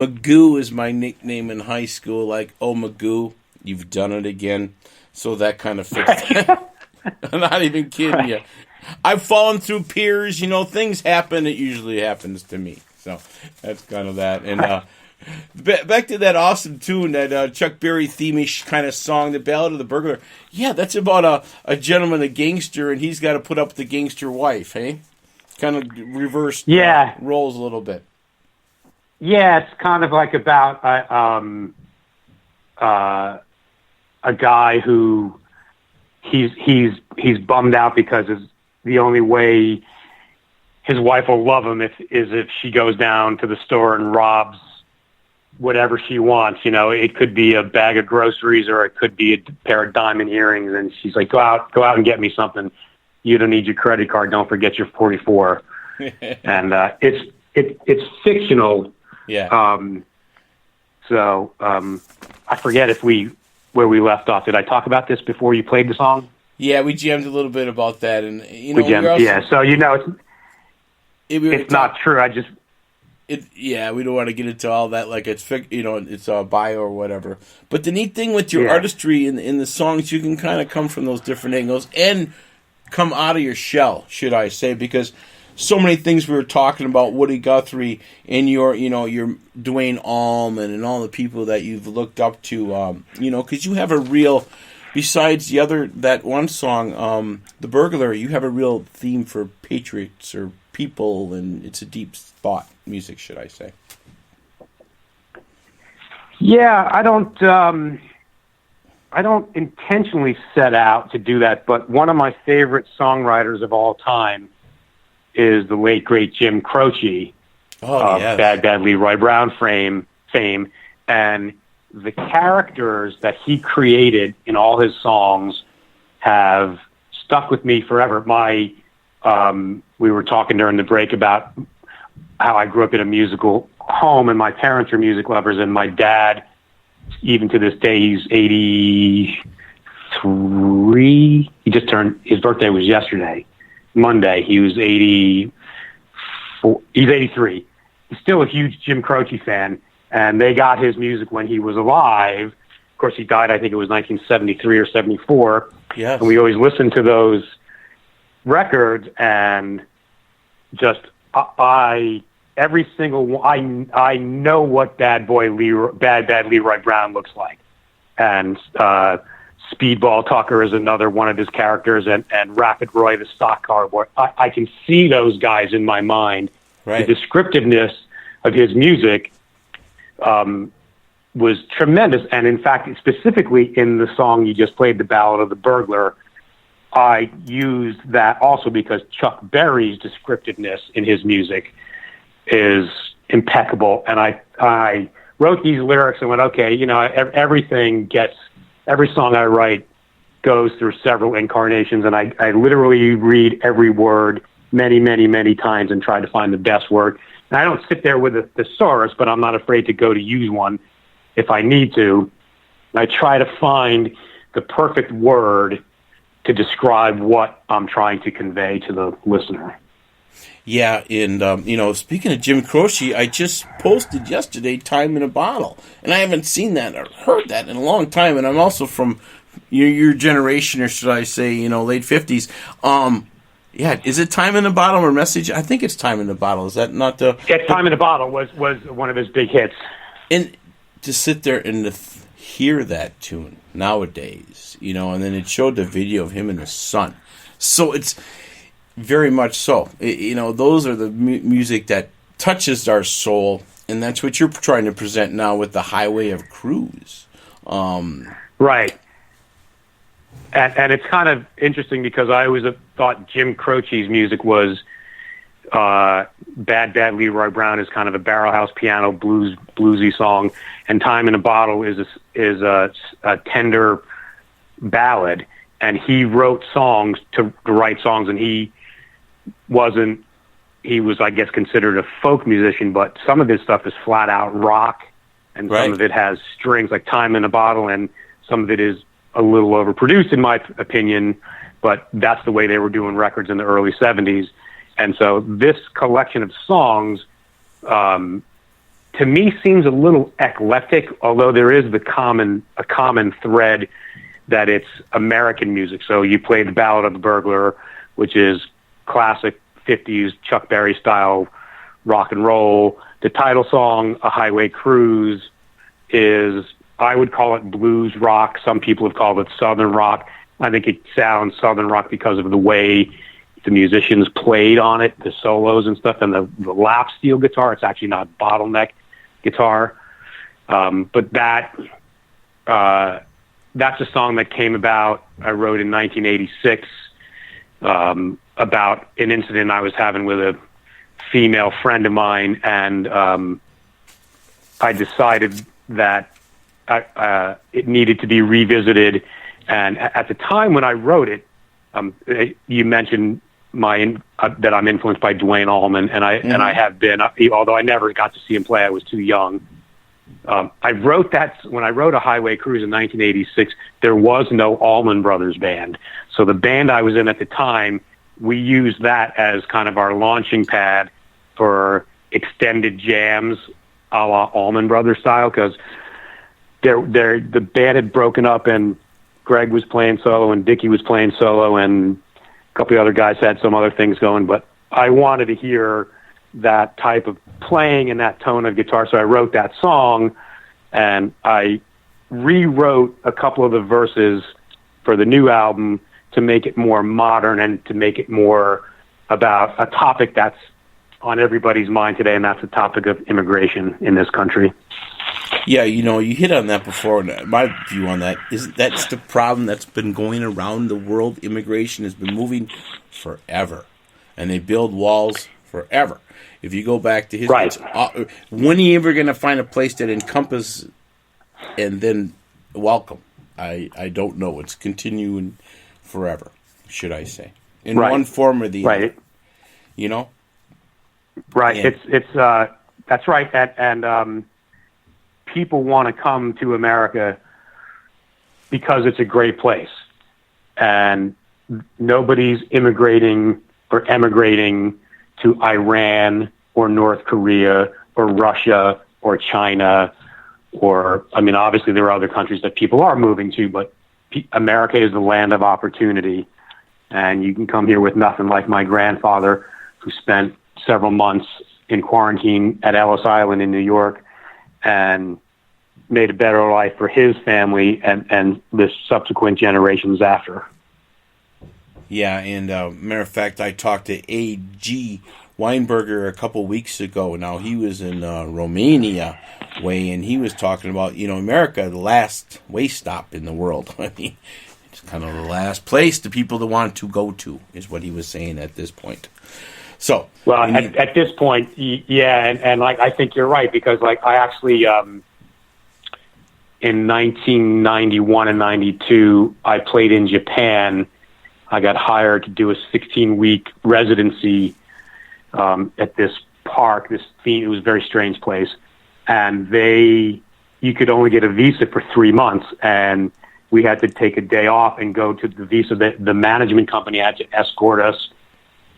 Magoo is my nickname in high school. Like, oh Magoo, you've done it again. So that kind of fits. I'm not even kidding you. I've fallen through piers. Things happen. It usually happens to me. So that's kind of that. And back to that awesome tune, that Chuck Berry theme-ish kind of song, The Ballad of the Burglar. Yeah, that's about a gentleman, a gangster, and he's got to put up with the gangster wife, hey? Kind of reversed roles a little bit. Yeah, it's kind of like about a guy who he's bummed out because the only way his wife will love him is if she goes down to the store and robs whatever she wants. It could be a bag of groceries or it could be a pair of diamond earrings, and she's like, go out and get me something. You don't need your credit card. Don't forget your 44. And it's fictional. Yeah. So I forget where we left off. Did I talk about this before you played the song? Yeah, we jammed a little bit about that, and we jammed. So it's not true. We don't want to get into all that, like it's a bio or whatever. But the neat thing with your artistry in the songs, you can kind of come from those different angles and come out of your shell, should I say? Because so many things we were talking about, Woody Guthrie and your Dwayne Allman and all the people that you've looked up to, because you have a real, besides that one song, The Burglar, you have a real theme for patriots or people, and it's a deep thought music, should I say? Yeah, I don't intentionally set out to do that, but one of my favorite songwriters of all time is the late great Jim Croce of Bad Bad Leroy Brown fame, and the characters that he created in all his songs have stuck with me forever. We were talking during the break about how I grew up in a musical home, and my parents are music lovers, and my dad, even to this day, he's 83. His birthday was yesterday, Monday. He was 84. He's 83. He's still a huge Jim Croce fan, and they got his music when he was alive. Of course, he died, I think it was 1973 or 74. Yes. And we always listened to those records, and just every single one, I know what Bad Bad Leroy Brown looks like, and Speedball Tucker is another one of his characters, and Rapid Roy, the stock car boy. I can see those guys in my mind. Right. The descriptiveness of his music was tremendous, and in fact, specifically in the song you just played, The Ballad of the Burglar, I used that also because Chuck Berry's descriptiveness in his music is impeccable. And I wrote these lyrics and went, okay, every song I write goes through several incarnations, and I literally read every word many, many, many times and try to find the best word. And I don't sit there with a thesaurus, but I'm not afraid to go to use one if I need to. I try to find the perfect word to describe what I'm trying to convey to the listener. Yeah, and, speaking of Jim Croce, I just posted yesterday Time in a Bottle, and I haven't seen that or heard that in a long time, and I'm also from your generation, or should I say, late 50s. Is it Time in a Bottle or Message? I think it's Time in a Bottle. Is that not the... Yeah, Time in a Bottle was one of his big hits. And to sit there and hear that tune nowadays, and then it showed the video of him and his son. So it's very much so. Those are the music that touches our soul, and that's what you're trying to present now with the Highway of Cruise. Right. And it's kind of interesting because I always thought Jim Croce's music was Bad Bad Leroy Brown is kind of a barrelhouse piano bluesy song, and Time in a Bottle is a tender ballad. And he wrote songs to write songs, and he was, I guess, considered a folk musician, but some of his stuff is flat out rock, and some of it has strings, like Time in a Bottle, and some of it is a little overproduced in my opinion, but that's the way they were doing records in the early 70s. And so this collection of songs, to to me seems a little eclectic, although there is a common thread that it's American music. So you play the Ballad of the Burglar, which is classic 50s Chuck Berry style rock and roll. The title song, A Highway Cruise, is, I would call it blues rock. Some people have called it southern rock. I think it sounds southern rock because of the way the musicians played on it, the solos and stuff, and the lap steel guitar. It's actually not bottleneck guitar. But that's a song that came about, I wrote in 1986, about an incident I was having with a female friend of mine, and I decided that it needed to be revisited. And at the time when I wrote it, you mentioned that I'm influenced by Duane Allman, and I have been, although I never got to see him play. I was too young. I wrote that when I wrote A Highway Cruise in 1986. There was no Allman Brothers band, so the band I was in at the time, we used that as kind of our launching pad for extended jams, a la Allman Brothers style, because the band had broken up, and Greg was playing solo, and Dickie was playing solo, and a couple of other guys had some other things going, but I wanted to hear that type of playing and that tone of guitar, so I wrote that song, and I rewrote a couple of the verses for the new album to make it more modern and to make it more about a topic that's on everybody's mind today, and that's the topic of immigration in this country. Yeah, you hit on that before. My view on that is that's the problem that's been going around the world. Immigration has been moving forever, and they build walls forever. If you go back to history, right. When are you ever going to find a place that encompasses and then welcome? I don't know. It's continuing forever, should I say, in one form or the other. Right. And it's that's right. And people want to come to America because it's a great place, and nobody's immigrating or emigrating to Iran or North Korea or Russia or China, or, I mean, obviously there are other countries that people are moving to, but America is the land of opportunity, and you can come here with nothing, like my grandfather, who spent several months in quarantine at Ellis Island in New York and made a better life for his family and the subsequent generations after. Yeah, and matter of fact, I talked to A.G. Weinberger a couple weeks ago. Now, he was in Romania way, and he was talking about, America, the last way stop in the world. I mean, it's kind of the last place the people that want to go to, is what he was saying at this point. So, well, at this point, yeah, and like, I think you're right, because like I actually, in 1991 and 92, I played in Japan. I got hired to do a 16-week residency at this park. It was a very strange place, and you could only get a visa for 3 months, and we had to take a day off and go to the visa. The management company had to escort us,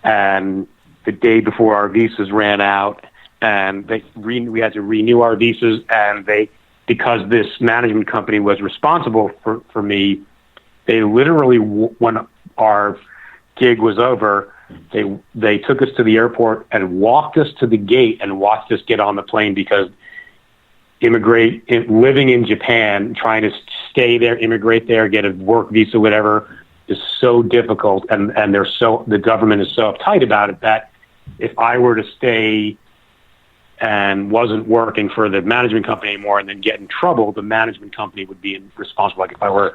and the day before our visas ran out, and we had to renew our visas, and because this management company was responsible for me, they literally, when our gig was over, they took us to the airport and walked us to the gate and watched us get on the plane, because living in Japan, trying to stay there, immigrate there, get a work visa, whatever, is so difficult, and the government is so uptight about it that if I were to stay and wasn't working for the management company anymore and then get in trouble, the management company would be responsible. Like if I were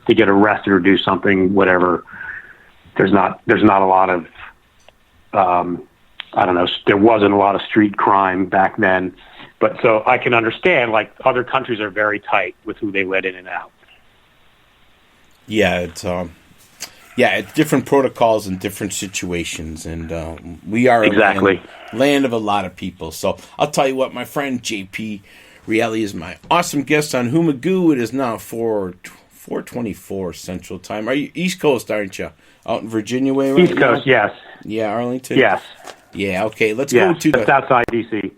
to get arrested or do something, whatever, there's not a lot of, I don't know, there wasn't a lot of street crime back then. But so I can understand, like, other countries are very tight with who they let in and out. Yeah, it's different protocols and different situations, and we are exactly a land of a lot of people. So I'll tell you what, my friend JP Reali is my awesome guest on Humagoo. It is now 4:24 Central Time. Are you East Coast, aren't you? Out in Virginia way right East Coast, now? yes. Yeah, Arlington? Yes. Yeah, okay. Let's go to that's outside D.C.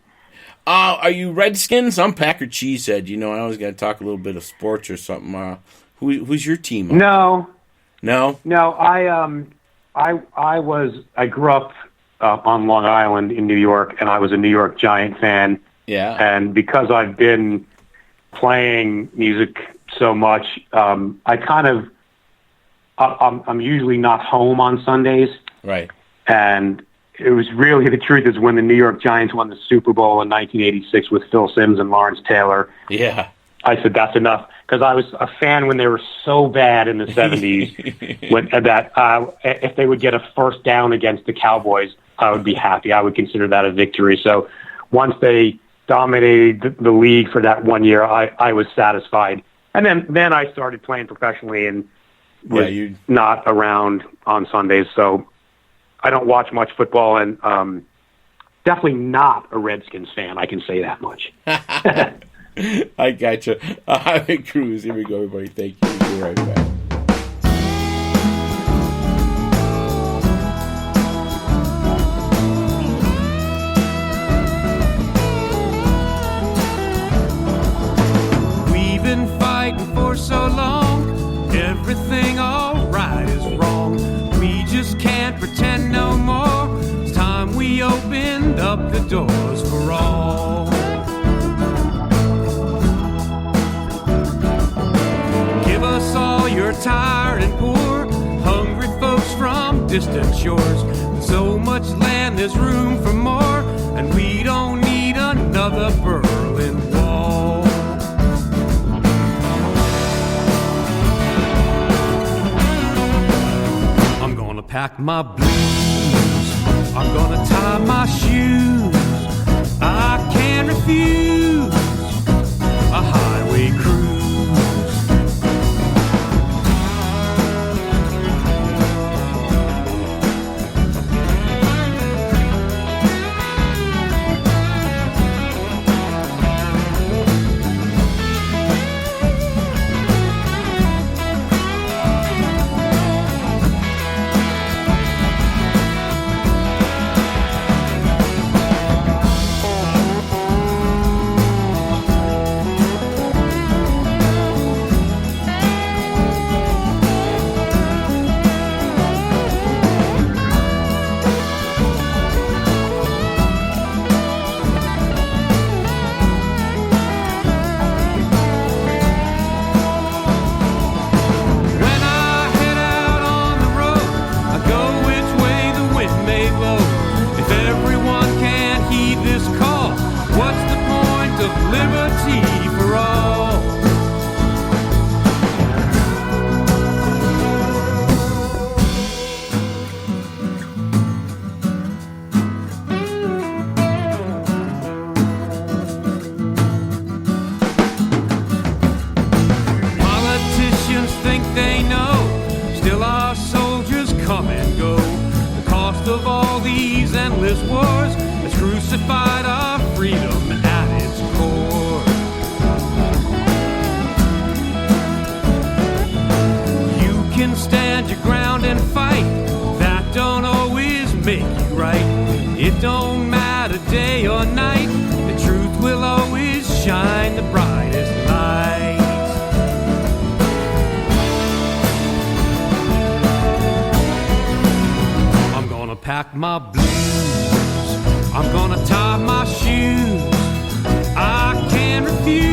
Are you Redskins? I'm Packer Cheesehead. You know, I always got to talk a little bit of sports or something. Who's your team? No. No. I grew up on Long Island in New York, and I was a New York Giant fan. Yeah. And because I've been playing music so much, I'm usually not home on Sundays. Right. And it was really, the truth is, when the New York Giants won the Super Bowl in 1986 with Phil Simms and Lawrence Taylor. Yeah. I said, that's enough. Because I was a fan when they were so bad in the 70s if they would get a first down against the Cowboys, I would be happy. I would consider that a victory. So once they dominated the league for that 1 year, I was satisfied. And then I started playing professionally and was not around on Sundays. So I don't watch much football, and definitely not a Redskins fan. I can say that much. I gotcha. Highway Cruise. Here we go, everybody. Thank you. We'll be right back. We've been fighting for so long. Everything all right is wrong. We just can't pretend no more. It's time we opened up the doors for all. Give us all your tired and poor, hungry folks from distant shores. With so much land, there's room for more, and we don't need another Berlin Wall. I'm gonna pack my blues, I'm gonna tie my shoes. I can't refuse a highway cruise. Wars has crucified our freedom at its core. You can stand your ground and fight. That don't always make you right. It don't matter day or night. The truth will always shine the brightest light. I'm gonna pack my blues, I'm gonna tie my shoes. I can't refuse